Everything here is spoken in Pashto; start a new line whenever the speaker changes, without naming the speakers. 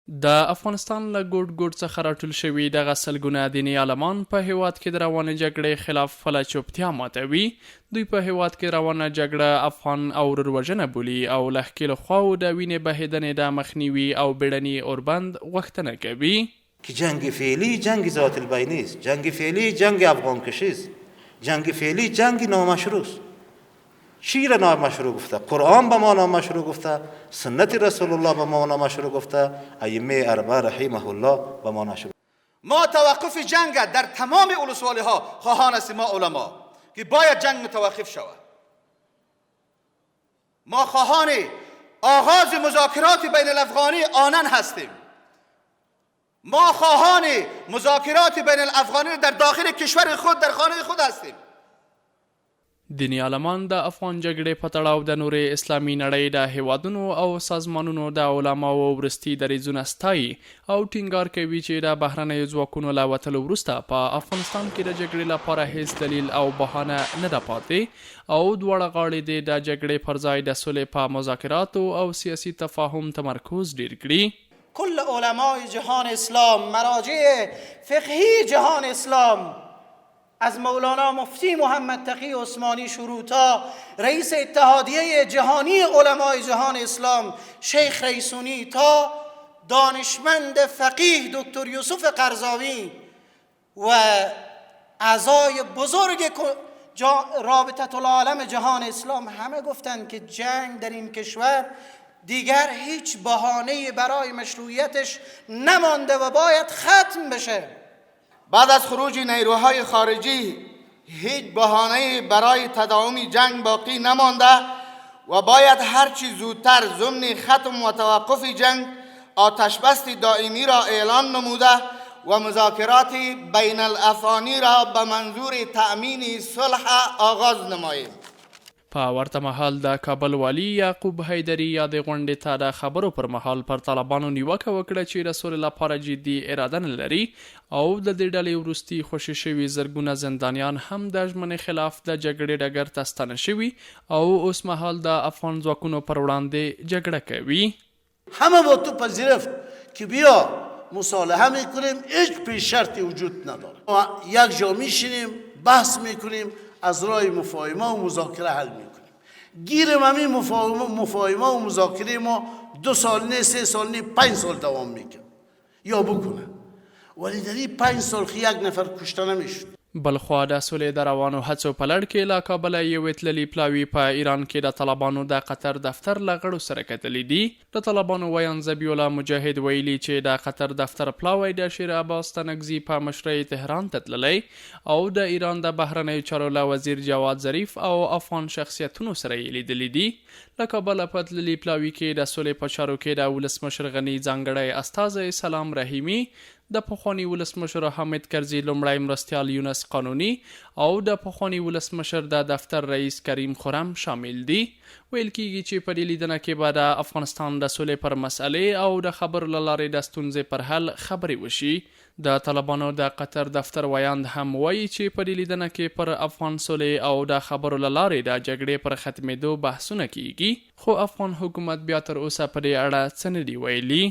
د افغانستان له ګوټ ګوټ څخه راټول شوي دغه سلګونه دیني عالمان په هیواد کې د روانې جګړې خلاف خپله چوپتیا ماتوي. دوی په هیواد کې روانه جګړه افغان او وروروژنه بولي او له ښکېلو خواوو د وینې بهېدنې د مخنیوي او بیړني اوربند غوښتنه کوي
که جنگ فعلی جنگ ذات البینی است، جنگ فعلی جنگ افغان کشی است، جنگ فعلی جنگ نامشروع است. شیر نامشروع گفته، قرآن به ما نامشروع گفته، سنت رسول الله به ما نامشروع گفته، ائمه اربعه رحمه الله به ما نامشروع.
ما توقف جنگ در تمام ولسوالی ها خواهان هستیم ما علما که باید جنگ متوقف شود. ما خواهان آغاز مذاکرات بین الافغانی آنان هستیم. ما خواهان مذاکرات بین الافغانی در داخل کشور خود در خانه خود هستیم.
دیني عالمان د افغان جګړې په تړاو د نورې اسلامي نړۍ د هیوادونو او سازمانونو د علماو وروستي دریځونه ستایي او ټینګار کوي چې د بهرنیو ځواکونو له وتلو وروسته په افغانستان کې د جګړې لپاره هیڅ دلیل او بهانه نه ده پاتې او دواړه غاړې دې د جګړې پر ځای د سولې په مذاکراتو او سیاسي تفاهم تمرکز ډیر کړي.
کل علمای جهان اسلام، مراجع فقهی جهان اسلام، از مولانا مفتی محمد تقی عثمانی شروع تا رئیس اتحادیه جهانی علمای جهان اسلام شیخ ریسونی تا دانشمند فقیه دکتر یوسف قرضاوی و اعضای بزرگ رابطه العالم جهان اسلام همه گفتند که جنگ در این کشور دیگر هیچ بهانه‌ای برای مشروعیتش نمانده و باید ختم بشه.
بعد از خروج نیروهای خارجی هیچ بهانه‌ای برای تداوم جنگ باقی نمانده و باید هرچی زودتر ضمن ختم و توقف جنگ آتش بست دائمی را اعلان نموده و مذاکرات بین الافغانی را به منظور تأمین صلح آغاز نماییم.
په ورته مهال د کابل والی یعقوب حیدري یادې غونډې ته د خبرو پر مهال پر طالبانو نیوکه وکړه چې د سولې لپاره جدي اراده نه لري او د دې ډلې وروستي خوشي شوي زرګونه زندانیان هم د ژمنې خلاف د جګړې ډګر ته ستانه شوي او اوس مهال د افغان ځواکونو پر وړاندې جګړه کوي.
همه با تو پذیرفت که بیا مصالحه میکنیم، هیچ پیش شرطی وجود نداره، یک جا میشینیم بحث میکنیم، از راه مفاهمه و مذاکره حل میکنیم. گیرم همین مفاهمه و مذاکره ما 2 سال نه، 3 سال نه، 5 سال دوام میکنه یا بکنه، ولی در این 5 سال یک نفر کشته نمیشد.
بلخوا د سولې د روانو هڅو په لړ کې له کابله یوې تللي پلاوي په ایران کې د طالبانو د قطر دفتر له غړو سره کتلي دي. د طالبانو ویان ذبیح الله مجاهد ویلي چې د قطر دفتر پلاوی د شیر عباس تنګزي په مشرۍ تهران ته تللی او د ایران د بهرنیو چارو له وزیر جواد ظریف او افغان شخصیتونو سره یې لیدلي دي. له کابله په تللي پلاوي کې د سولې په چارو کې د ولسمشر غني ځانګړی استازی سلام رحیمي، د پخواني ولسمشر حامد کرزي لومړی مرستیال یونس قانوني او د پخواني ولسمشر د دفتر رئیس کریم خرم شامل دي. ویل کیږي چې په دې لیدنه کې به د افغانستان د سولې پر مسئلې او د خبرو له لارې د ستونزې پر حل خبرې وشي. د طالبانو د قطر دفتر ویاند هم وایي چې په دې لیدنه کې پر افغان سولې او د خبرو له لارې د جګړې پر ختمېدو بحثونه کیږي، خو افغان حکومت بیا تر اوسه په دې اړه څه نه دي ویلي.